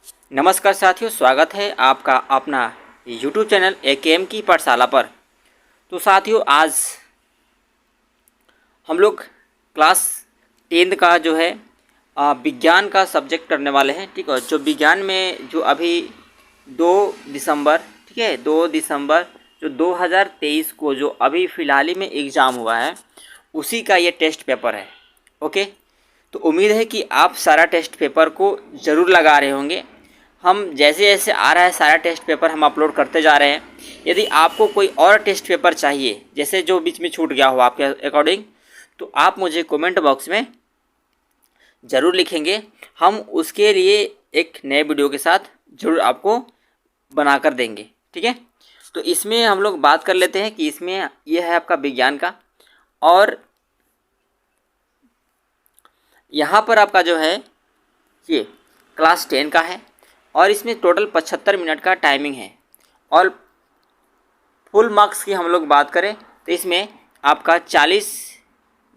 नमस्कार साथियों, स्वागत है आपका अपना YouTube चैनल एकेएम की पाठशाला पर। तो साथियों, आज हम लोग क्लास 10 का जो है विज्ञान का सब्जेक्ट करने वाले हैं। ठीक है, जो विज्ञान में जो अभी 2 दिसंबर, ठीक है, 2 दिसंबर जो 2023 को जो अभी फ़िलहाल ही में एग्ज़ाम हुआ है, उसी का ये टेस्ट पेपर है। ओके, तो उम्मीद है कि आप सारा टेस्ट पेपर को ज़रूर लगा रहे होंगे। हम जैसे जैसे आ रहा है सारा टेस्ट पेपर हम अपलोड करते जा रहे हैं। यदि आपको कोई और टेस्ट पेपर चाहिए, जैसे जो बीच में छूट गया हो आपके अकॉर्डिंग, तो आप मुझे कमेंट बॉक्स में ज़रूर लिखेंगे। हम उसके लिए एक नए वीडियो के साथ ज़रूर आपको बना कर देंगे। ठीक है, तो इसमें हम लोग बात कर लेते हैं कि इसमें यह है आपका विज्ञान का, और यहाँ पर आपका जो है ये क्लास 10 का है, और इसमें टोटल 75 मिनट का टाइमिंग है। और फुल मार्क्स की हम लोग बात करें तो इसमें आपका 40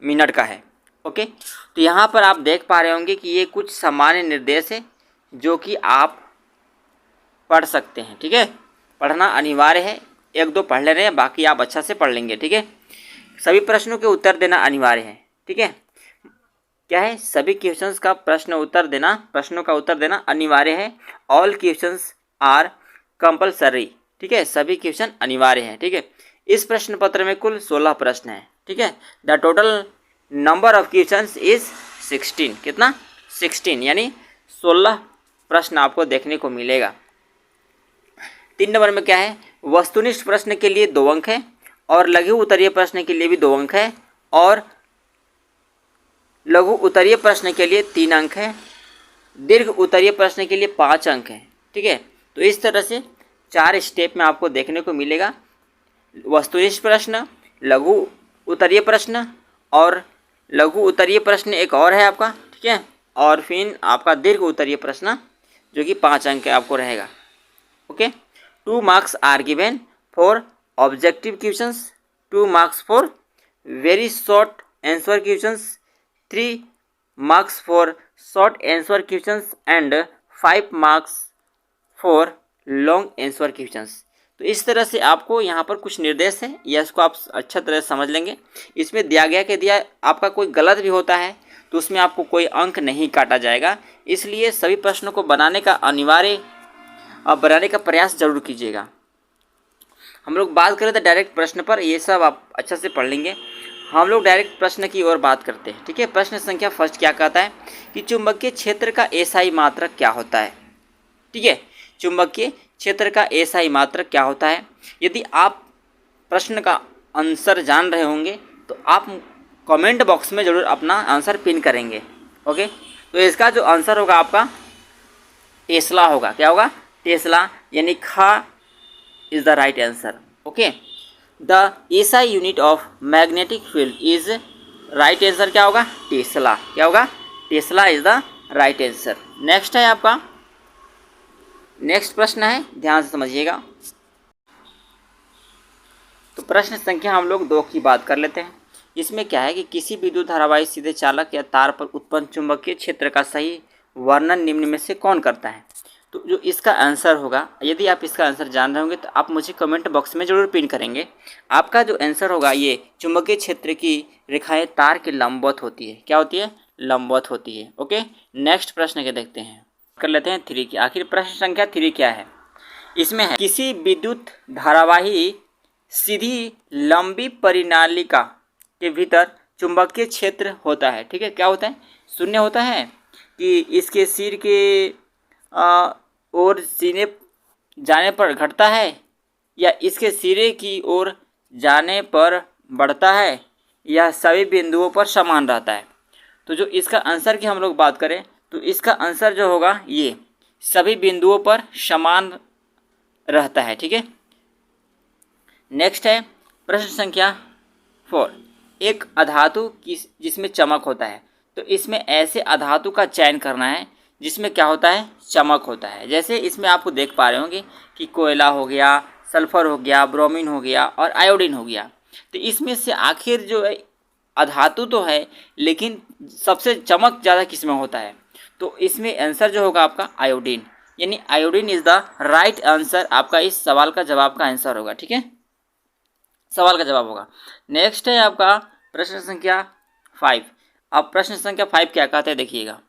मिनट का है। ओके, तो यहाँ पर आप देख पा रहे होंगे कि ये कुछ सामान्य निर्देश है जो कि आप पढ़ सकते हैं। ठीक है, पढ़ना अनिवार्य है। एक दो पढ़ ले रहे हैं, बाकी आप अच्छा से पढ़ लेंगे। ठीक है, सभी प्रश्नों के उत्तर देना अनिवार्य है। ठीक है, क्या है, सभी क्वेश्चंस का प्रश्नों का उत्तर देना अनिवार्य है। All questions are compulsory. ठीक है, सभी क्वेश्चन अनिवार्य हैं। ठीक है, इस प्रश्न पत्र में कुल 16 प्रश्न हैं। ठीक है, the total number of questions is 16। कितना? 16, यानी 16 प्रश्न आपको देखने को मिलेगा। 3 नंबर में क्या है, वस्तुनिष्ठ प्रश्न के लिए 2 अंक है, और लघु उत्तरीय प्रश्न के लिए भी 2 अंक है, और लघु उत्तरीय प्रश्न के लिए 3 अंक है, दीर्घ उत्तरीय प्रश्न के लिए 5 अंक है। ठीक है, तो इस तरह से 4 स्टेप में आपको देखने को मिलेगा। वस्तुनिष्ठ प्रश्न, लघु उत्तरीय प्रश्न, और लघु उत्तरीय प्रश्न एक और है आपका। ठीक है, और फिर आपका दीर्घ उत्तरीय प्रश्न जो कि 5 अंक का आपको रहेगा। Okay, 2 marks are given for objective questions, 2 marks for very short answer questions, 3 marks for short answer questions and 5 marks for long answer questions। तो इस तरह से आपको यहाँ पर कुछ निर्देश है, या इसको आप अच्छा तरह से समझ लेंगे। इसमें दिया गया कि दिया आपका कोई गलत भी होता है तो उसमें आपको कोई अंक नहीं काटा जाएगा। इसलिए सभी प्रश्नों को बनाने का प्रयास जरूर कीजिएगा। हम लोग बात करें तो डायरेक्ट प्रश्न पर, ये सब आप अच्छा से पढ़ लेंगे। हम लोग डायरेक्ट प्रश्न की ओर बात करते हैं। ठीक है, प्रश्न संख्या फर्स्ट क्या कहता है कि चुंबकीय क्षेत्र का एसआई मात्रक क्या होता है। ठीक है, चुंबकीय क्षेत्र का एसआई मात्रक क्या होता है। यदि आप प्रश्न का आंसर जान रहे होंगे तो आप कमेंट बॉक्स में ज़रूर अपना आंसर पिन करेंगे। ओके, तो इसका जो आंसर होगा आपका टेस्ला होगा। क्या होगा? टेस्ला, यानी खा is the right answer. Okay, the SI unit of magnetic field is right answer क्या होगा? टेस्ला। क्या होगा? Tesla is the right answer. Next है आपका, नेक्स्ट प्रश्न है, ध्यान से समझिएगा। तो प्रश्न संख्या हम लोग 2 की बात कर लेते हैं। इसमें क्या है कि किसी विद्युत धारावाही सीधे चालक या तार पर उत्पन्न चुंबकीय क्षेत्र का सही वर्णन निम्न में से कौन करता है। तो जो इसका आंसर होगा, यदि आप इसका आंसर जान रहे होंगे तो आप मुझे कमेंट बॉक्स में ज़रूर पिन करेंगे। आपका जो आंसर होगा, ये चुंबकीय क्षेत्र की रेखाएं तार के लंबवत होती है। क्या होती है? लंबवत होती है। ओके, नेक्स्ट प्रश्न के देखते हैं, कर लेते हैं 3 की। आखिर प्रश्न संख्या 3 क्या है? इसमें है किसी विद्युत धारावाही सीधी लंबी परिनालिका के भीतर चुंबकीय क्षेत्र होता है। ठीक है, क्या होता है? शून्य होता है कि इसके सिर के और सीने जाने पर घटता है, या इसके सिरे की ओर जाने पर बढ़ता है, या सभी बिंदुओं पर समान रहता है। तो जो इसका आंसर की हम लोग बात करें तो इसका आंसर जो होगा ये सभी बिंदुओं पर समान रहता है। ठीक है, नेक्स्ट है प्रश्न संख्या 4। एक अधातु जिसमें चमक होता है, तो इसमें ऐसे अधातु का चयन करना है जिसमें क्या होता है? चमक होता है। जैसे इसमें आपको देख पा रहे होंगे कि कोयला हो गया, सल्फर हो गया, ब्रोमीन हो गया, और आयोडीन हो गया। तो इसमें से आखिर जो है अधातु तो है, लेकिन सबसे चमक ज़्यादा किस में होता है? तो इसमें आंसर जो होगा आपका आयोडीन। यानी iodine is the right answer. आपका इस सवाल का जवाब का आंसर होगा। ठीक है, सवाल का जवाब होगा। नेक्स्ट है आपका प्रश्न संख्या 5। अब प्रश्न संख्या 5 क्या कहते हैं देखिएगा।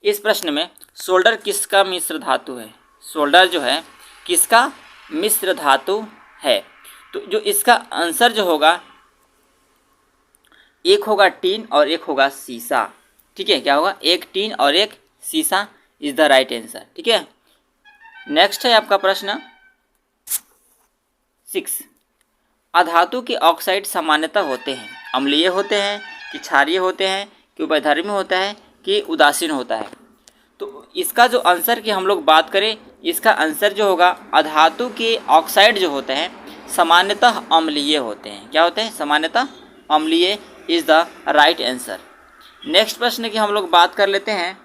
इस प्रश्न में सोल्डर किसका मिश्र धातु है? सोल्डर जो है किसका मिश्र धातु है? तो जो इसका आंसर जो होगा, एक होगा टीन और एक होगा सीसा। ठीक है, क्या होगा? एक टीन और एक सीसा इज द राइट आंसर। ठीक है, नेक्स्ट है आपका प्रश्न 6। अधातु के ऑक्साइड सामान्यतः होते हैं अम्लीय होते हैं कि क्षारीय होते हैं कि उभयधर्मी होता है कि उदासीन होता है? तो इसका जो आंसर की हम लोग बात करें, इसका आंसर जो होगा, अधातु के ऑक्साइड जो होते हैं सामान्यतः अम्लीय होते हैं। क्या होते हैं? सामान्यतः अम्लीय is the right answer. Next प्रश्न की हम लोग बात कर लेते हैं।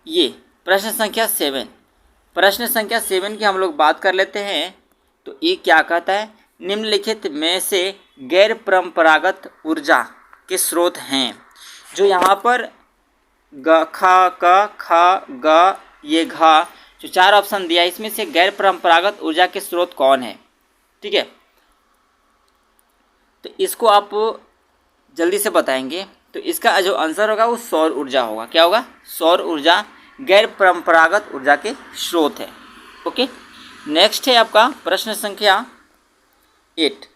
ये प्रश्न संख्या 7। प्रश्न संख्या 7 की हम लोग बात कर लेते हैं। तो ये क्या कहता है? निम्नलिखित में से गैर परंपरागत ऊर्जा के स्रोत हैं। जो यहाँ पर ग ख क ख ग ये घ जो 4 ऑप्शन दिया है, इसमें से गैर परंपरागत ऊर्जा के स्रोत कौन है? ठीक है, तो इसको आप जल्दी से बताएंगे। तो इसका जो आंसर होगा वो सौर ऊर्जा होगा। क्या होगा? सौर ऊर्जा गैर परंपरागत ऊर्जा के स्रोत है। ओके, नेक्स्ट है आपका प्रश्न संख्या 8।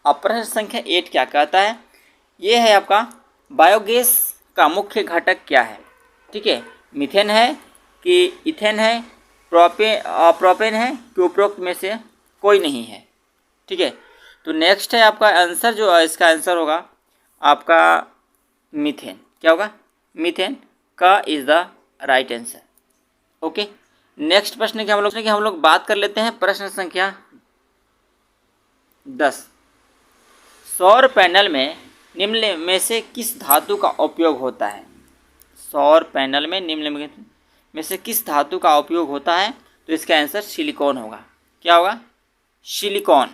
अब प्रश्न संख्या 8 क्या कहता है? ये है आपका बायोगैस का मुख्य घटक क्या है? ठीक है, मीथेन है कि इथेन है, प्रोपेन है कि उपरोक्त में से कोई नहीं है? ठीक है, तो नेक्स्ट है आपका आंसर जो इसका आंसर होगा आपका मीथेन। क्या होगा? मीथेन का is the right answer. Okay, next प्रश्न की हम लोग बात कर लेते हैं। प्रश्न संख्या 10। सौर पैनल में निम्न में से किस धातु का उपयोग होता है? सौर पैनल में निम्न में से किस धातु का उपयोग होता है? तो इसका आंसर सिलिकॉन होगा। क्या होगा? सिलिकॉन।